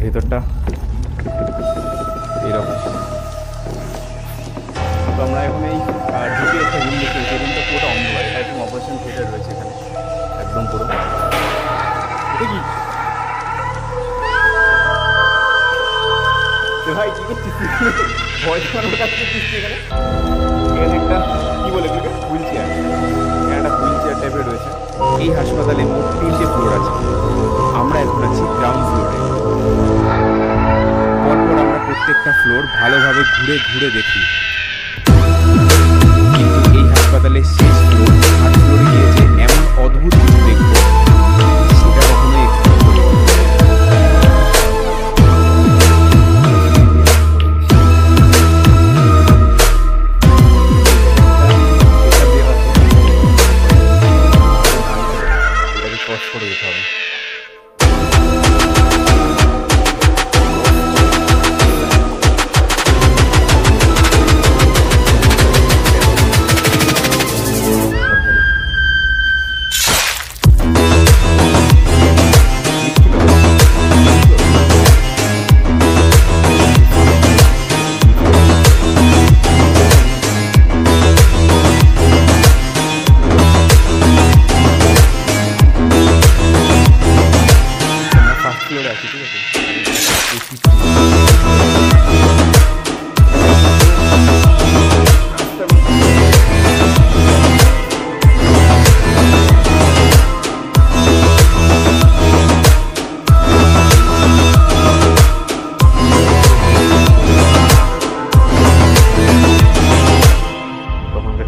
ভেতরটা এরকম। তো আমরা এখন এই ঢুকে একটা রুম দেখতে, সেই রুমটা পুরোটা অন্ধকার। এটা একদম অপারেশন থিয়েটার রয়েছে এখানে, একদম পুরো। এটা কি ভাই, কি করছিস ভয় দেখানোর কাজ করছিস এখানে? এখানে একটা কি বলে এগুলোকে, হুইল চেয়ার। এখানে একটা হুইল চেয়ার টাইপের রয়েছে। এই হাসপাতালে মোট 3টে ফ্লোর আছে। আমরা এখন আছি গ্রাউন্ড ফ্লোরে। পরপর আমরা প্রত্যেকটা ফ্লোর ভালোভাবে ঘুরে ঘুরে দেখি, কিন্তু এই হাসপাতালের শেষ ফ্লোর, থার্ড ফ্লোরে গিয়ে যে এমন অদ্ভুত কিছু দেখব সেটা কখনোই এক্সপেক্ট করি। এটাকে ক্রস করে যেতে হবে।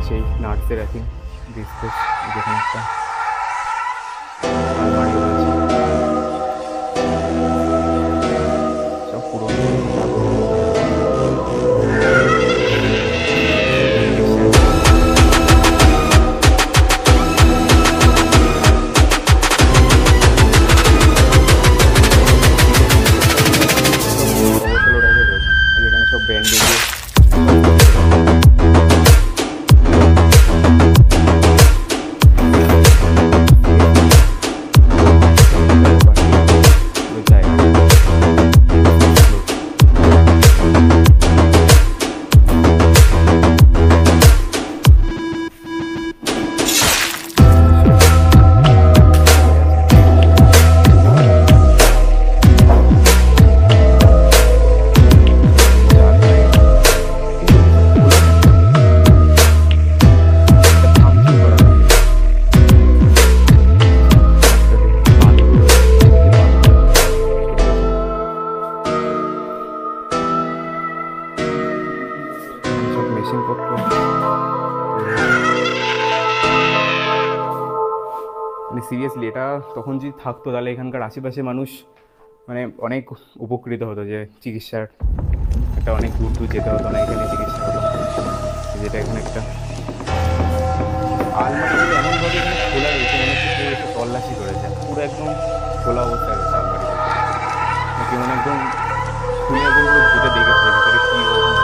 সেই নার্সের এখন ডিসপ্লেস, যেখানে একটা আলমারি রয়েছে, সব পুরোনো। যেখানে সব ব্যান্ডেজ মেশিনপত্র। মানে সিরিয়াসলি এটা তখন যদি থাকতো তাহলে এখানকার আশেপাশে মানুষ মানে অনেক উপকৃত হতো, যে চিকিৎসার একটা অনেক দূর দূর যেতে হতো না, এখানে চিকিৎসা হতো। যেটা এখানে একটা আলমারিগুলো এমনভাবে এখানে খোলা রয়েছে, মনে হচ্ছে কেউ এসে তল্লাশি করেছে, পুরো একদম খোলা অবস্থায় রয়েছে আলমারিগুলো। কেমন একদম খুলে একদম পুরো ঘুরে দেখেছে ভিতরে কী রকম।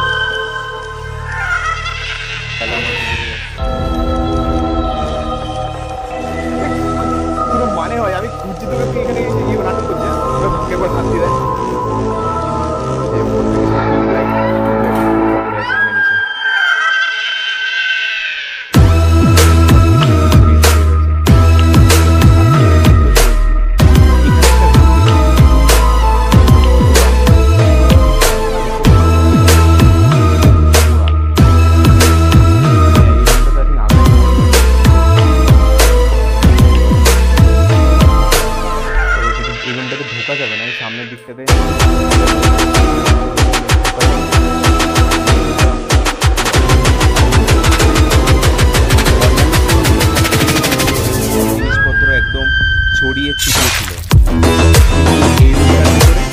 কোনো মানে হয় আমি খুঁজছি তোকে, এখানে এসে গিয়ে নাটক করছে, একবার হাত দিয়ে দেয়। ঢোকা যাবে না, এই সামনের দিকটাতে জিনিসপত্র একদম ছড়িয়ে ছিটিয়ে ছিল। এই রুমটার ভিতরে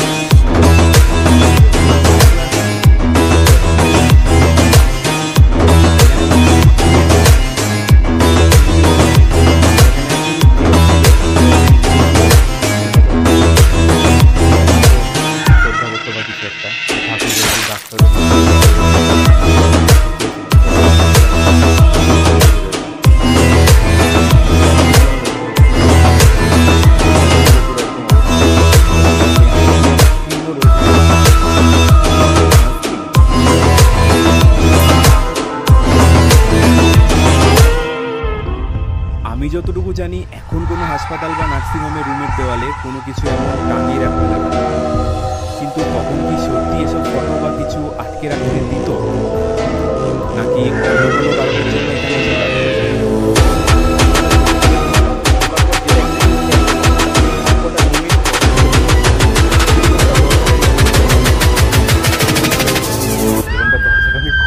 জানি এখন কোনো হাসপাতাল বা নার্সিংহোমের রুমের দেওয়ালে কোনো কিছু এমন টাঙিয়ে রাখতে লাগে না। কিন্তু তখন কি সত্যি এসব ফটো বা কিছু আটকে রাখতে দিত, নাকি অন্য কোনো কারণের জন্য এখানে এসে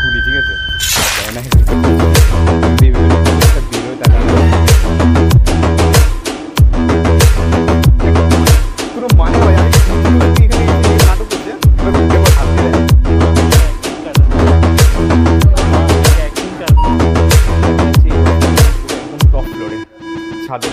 খুলি? ঠিক আছে, পুরো মানে হয় এখানে নাটক করছে। টপ ফ্লোরে ছাদে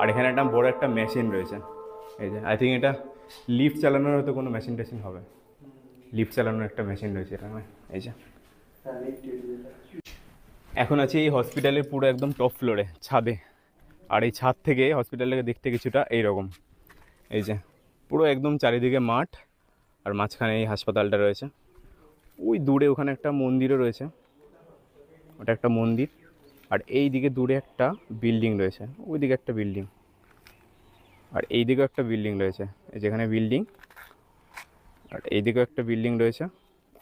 আর এখানে একটা বড় একটা মেশিন রয়েছে। এই যে আই থিঙ্ক এটা লিফট চালানোর হয়তো কোনো মেশিন টেশিন হবে। লিফট চালানোর একটা মেশিন রয়েছে এখানে। এই যে এখন আছি এই হসপিটালের পুরো একদম টপ ফ্লোরে ছাদে। আর এই ছাদ থেকে হসপিটালটাকে দেখতে কিছুটা এইরকম। এই যে পুরো একদম চারিদিকে মাঠ, আর মাঝখানে এই হাসপাতালটা রয়েছে। ওই দূরে ওখানে একটা মন্দিরও রয়েছে, ওটা একটা মন্দির। আর এই দিকে দূরে একটা বিল্ডিং রয়েছে, ওই দিকে একটা বিল্ডিং, আর এই দিকেও একটা বিল্ডিং রয়েছে। এই যেখানে বিল্ডিং, আর এই দিকেও একটা বিল্ডিং রয়েছে।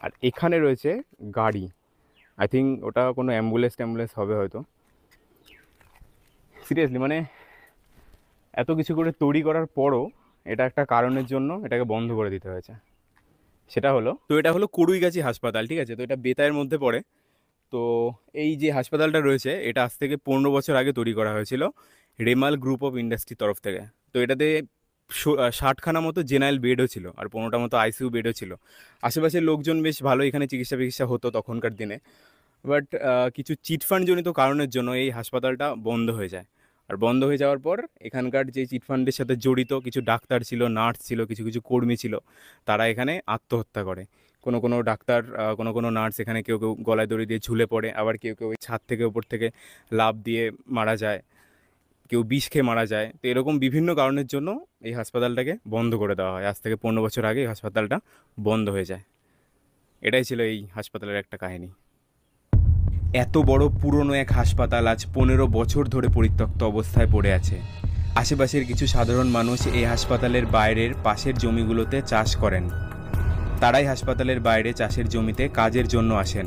আর এখানে রয়েছে গাড়ি, আই থিঙ্ক ওটা কোনো অ্যাম্বুলেন্স হবে হয়তো। সিরিয়াসলি মানে এত কিছু করে তৈরি করার পরও এটা একটা কারণের জন্য এটাকে বন্ধ করে দিতে হয়েছে। সেটা হলো, তো এটা হলো কড়ুইগাছি হাসপাতাল। ঠিক আছে, তো এটা বেতায়ের মধ্যে পড়ে। তো এই যে হাসপাতালটা রয়েছে এটা আজ থেকে 15 বছর আগে তৈরি করা হয়েছিল রেমাল গ্রুপ অফ ইন্ডাস্ট্রির তরফ থেকে। তো এটাতে 60খানা মতো জেনারেল বেডও ছিল, আর 15টা মতো আইসিইউ বেডও ছিল। আশেপাশের লোকজন বেশ ভালো এখানে চিকিৎসা হতো তখনকার দিনে। বাট কিছু চিটফান্ড জনিত কারণের জন্য এই হাসপাতালটা বন্ধ হয়ে যায়। আর বন্ধ হয়ে যাওয়ার পর এখানকার যে চিটফান্ডের সাথে জড়িত কিছু ডাক্তার ছিল, নার্স ছিল, কিছু কিছু কর্মী ছিল, তারা এখানে আত্মহত্যা করে। কোনো ডাক্তার, কোনো নার্স এখানে কেউ গলায় দড়ি দিয়ে ঝুলে পড়ে, আবার কেউ ওই ছাদ থেকে ওপর থেকে লাফ দিয়ে মারা যায়, কেউ বিষ খেয়ে মারা যায়। তো এরকম বিভিন্ন কারণের জন্য এই হাসপাতালটাকে বন্ধ করে দেওয়া হয়। আজ থেকে 15 বছর আগে এই হাসপাতালটা বন্ধ হয়ে যায়। এটাই ছিল এই হাসপাতালের একটা কাহিনী। এত বড় পুরনো এক হাসপাতাল আজ 15 বছর ধরে পরিত্যক্ত অবস্থায় পড়ে আছে। আশেপাশের কিছু সাধারণ মানুষ এই হাসপাতালের বাইরের পাশের জমিগুলোতে চাষ করেন। তারাই হাসপাতালের বাইরে চাষের জমিতে কাজের জন্য আসেন।